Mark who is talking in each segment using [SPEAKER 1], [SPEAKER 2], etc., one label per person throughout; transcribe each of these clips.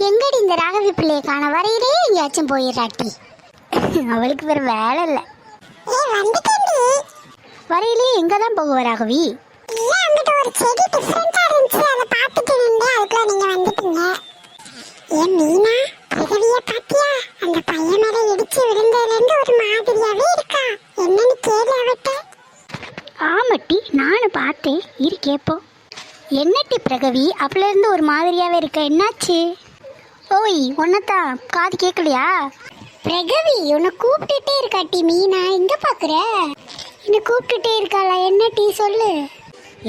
[SPEAKER 1] எங்கடி இந்த ராகவி பிள்ளையை காண வரையிலே எங்கேயாச்சும் போயிடுறாட்டி. அவளுக்கு வேற வேலை இல்லை. வரையிலே எங்க தான் போகுவ ராகவி?
[SPEAKER 2] ஒரு செடி டிஃபரெண்டா இருந்துச்சு, அதை பார்த்துட்டு நின்றேன். அதுக்குள்ள நீங்க வந்துட்டீங்க. ஏன் மீனா, பிரகவிய பாத்தியா? அந்த பையன் மேல இடிச்சு விழுந்ததுல இருந்து ஒரு மாதிரியாவே இருக்கா. என்னன்னு கேளு அவட்ட.
[SPEAKER 1] ஆமாட்டி, நானும் பார்த்தேன். இரு கேப்போம். என்னட்டி பிரகவி, அப்பல இருந்து ஒரு மாதிரியாவே இருக்க, என்னாச்சு? ஓய், உன்னதான் காது கேட்கலையா? பிரகவி உன்னை கூப்பிட்டுட்டே இருக்காட்டி. மீனா எங்க பாக்குற? என்ன கூப்பிட்டுட்டே இருக்காளா? என்ன டீ சொல்லு.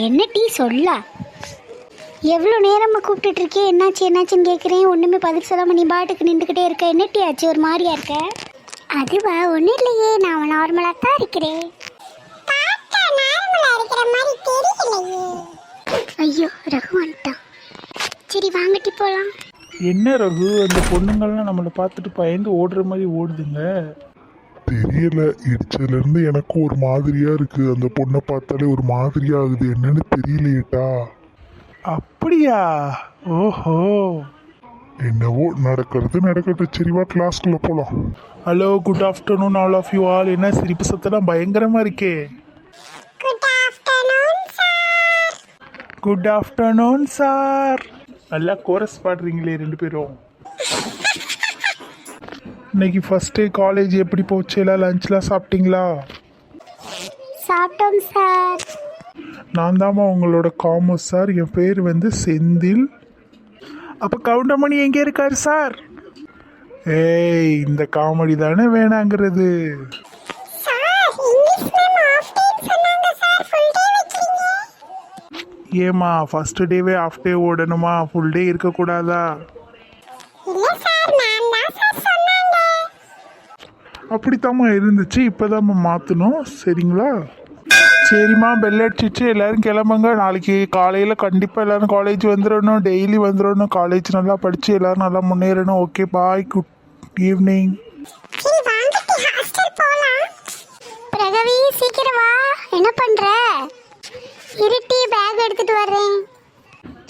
[SPEAKER 1] என்ன டீ சொல்ல? எவ்வளோ நேரமாக கூப்பிட்டுட்டு இருக்கேன். என்னாச்சு என்னாச்சுன்னு கேட்குறேன். ஒன்றுமே பதில் சொல்லாமல் நீ பாட்டுக்கு நின்றுக்கிட்டே இருக்க. என்ன டீ ஆச்சு? ஒரு மாதிரியா இருக்க. அதுவா ஒன்றும் இல்லையே, நான் நார்மலாக தான் இருக்கிறேன். ஐயோ, ரகு வந்துட்டான். சரி வாங்கட்டி போகலாம்.
[SPEAKER 3] என்ன ரகு, அந்த பொண்ணுங்கள்லாம் நம்மளை பார்த்துட்டு பயந்து ஓடுற மாதிரி ஓடுதுங்க.
[SPEAKER 4] தெரியல, இடிச்சதுல இருந்து எனக்கு ஒரு மாதிரியா இருக்கு. அந்த பொண்ணை பார்த்தாலே ஒரு மாதிரியா ஆகுது. என்னன்னு தெரியலையேட்டா.
[SPEAKER 3] அப்படியா? ஓஹோ,
[SPEAKER 4] என்னவோ நடக்கிறது நடக்கட்டும். சரிவா கிளாஸ்க்குள்ள போலாம்.
[SPEAKER 3] Hello, good afternoon all of you all. என்ன சிரிப்பு சத்தெல்லாம் பயங்கரமா இருக்கே. Good afternoon sir. நல்லா கோரஸ் பாடுறீங்களே ரெண்டு பேரும். இன்னைக்கு ஃபர்ஸ்ட் டே காலேஜ் எப்படி போச்சு? எல்லாம் லஞ்ச்லாம் சாப்பிட்டீங்களா?
[SPEAKER 1] சாப்பிட்டோம் சார்.
[SPEAKER 3] நான் தாம்மா உங்களோட காமர்ஸ் சார். என் பேர் வந்து செந்தில். அப்போ கவுண்டமணி எங்கே இருக்காரு சார்? ஏய், இந்த காமெடி தானே வேணாங்கிறது. ஏமா ஃபர்ஸ்ட் டேவே ஆஃப் டே ஓடணுமா? ஃபுல் டே இருக்கக்கூடாதா? அப்படித்தாம்மா இருந்துச்சு, இப்போதாம்மா மாற்றணும். சரிங்களா? சரிம்மா, பெல் அடிச்சிச்சு. எல்லோரும் கிளம்புங்க. நாளைக்கு காலையில் கண்டிப்பாக எல்லோரும் காலேஜ் வந்துடணும். டெய்லி வந்துடணும். காலேஜ் நல்லா படித்து எல்லோரும் நல்லா முன்னேறணும். ஓகே, பாய், குட் ஈவினிங்.
[SPEAKER 1] பிரகவி சீக்கிரம் வா. என்ன பண்ணுற? இருட்டி, பேக் எடுத்துட்டு வர்றேன்.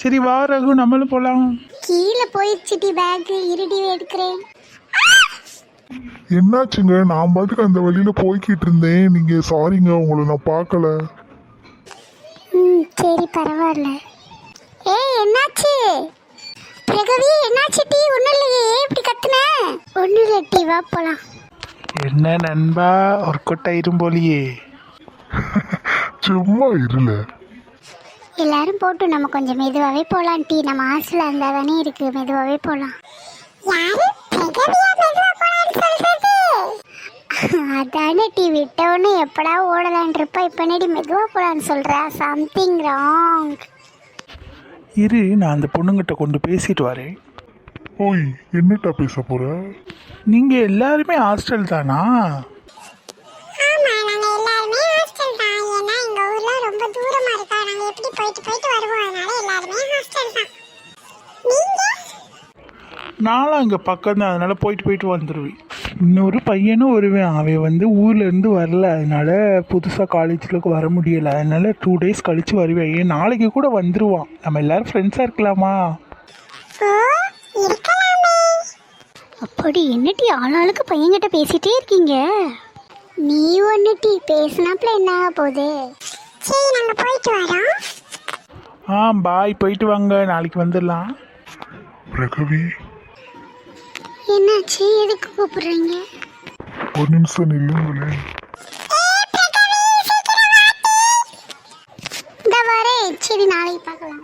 [SPEAKER 3] சரி வா ரகு, நம்மளும் போகலாம்.
[SPEAKER 1] கீழே போயிடுச்சுட்டி பேக். இருடி எடுக்கிறேன்.
[SPEAKER 4] என்னாச்சுங்க? நான் பாட்டுக்கு அந்த வழியில போய்கிட்டு இருந்தேன். நீங்க சாரிங்க, உங்களை நான் பார்க்கல.
[SPEAKER 1] சரி பரவாயில்ல. ஏய், என்னாச்சு பிரகவி? என்னாச்சு டீ? ஒன்றும் இல்லையே, இப்படி கத்துன? ஒன்றும் இல்லை டீ, வா போலாம்.
[SPEAKER 3] என்ன நண்பா, ஒரு கொட்டாயிரும் போலியே.
[SPEAKER 4] சும்மா இருல.
[SPEAKER 1] எல்லாரும் போட்டு நம்ம கொஞ்சம் மெதுவாகவே போகலாம் டீ. நம்ம ஹாஸ்டலில் இருந்தால் தானே இருக்கு. மெதுவாகவே போகலாம். அதானே டீ, விட்டவொன்னு எப்படா ஓடலான் இருப்பா. இப்போ என்னடி மெதுவாக போகலான்னு சொல்கிற? Something wrong.
[SPEAKER 3] இரு, நான் அந்த பொண்ணுங்கிட்ட கொண்டு பேசிட்டு வரேன்.
[SPEAKER 4] ஓய், என்னட்டா பேச போற?
[SPEAKER 3] நீங்கள் எல்லாருமே ஹாஸ்டல் தானா? நானும் அங்கே பக்கம் தான், அதனால போயிட்டு வந்துடுவேன். இன்னொரு பையனும் வருவேன். அவன் வந்து ஊர்லேருந்து வரல, அதனால புதுசாக காலேஜில் வர முடியலை. அதனால 2 days கழித்து வருவேன். ஏன் நாளைக்கு கூட வந்துடுவான். நம்ம எல்லாரும் ஃப்ரெண்ட்ஸாக இருக்கலாமா?
[SPEAKER 1] அப்படி என்ன டீ, ஆளாளுக்கு பையன்கிட்ட பேசிட்டே இருக்கீங்க. நீ ஒன்று டீ பேசினாப்புல என்ன ஆக போகுது? சரி, நாங்கள் போயிட்டு வரோம்.
[SPEAKER 3] பாய், போயிட்டு வாங்க. நாளைக்கு வந்துடலாம்.
[SPEAKER 4] பிரகவி,
[SPEAKER 1] என்னாச்சு? எதுக்கு கூப்பிடுறீங்க?
[SPEAKER 4] ஒரு நிமிஷம் நில்லுங்களேன்.
[SPEAKER 1] இந்த வரேன். சரி, நாளைக்கு பார்க்கலாம்.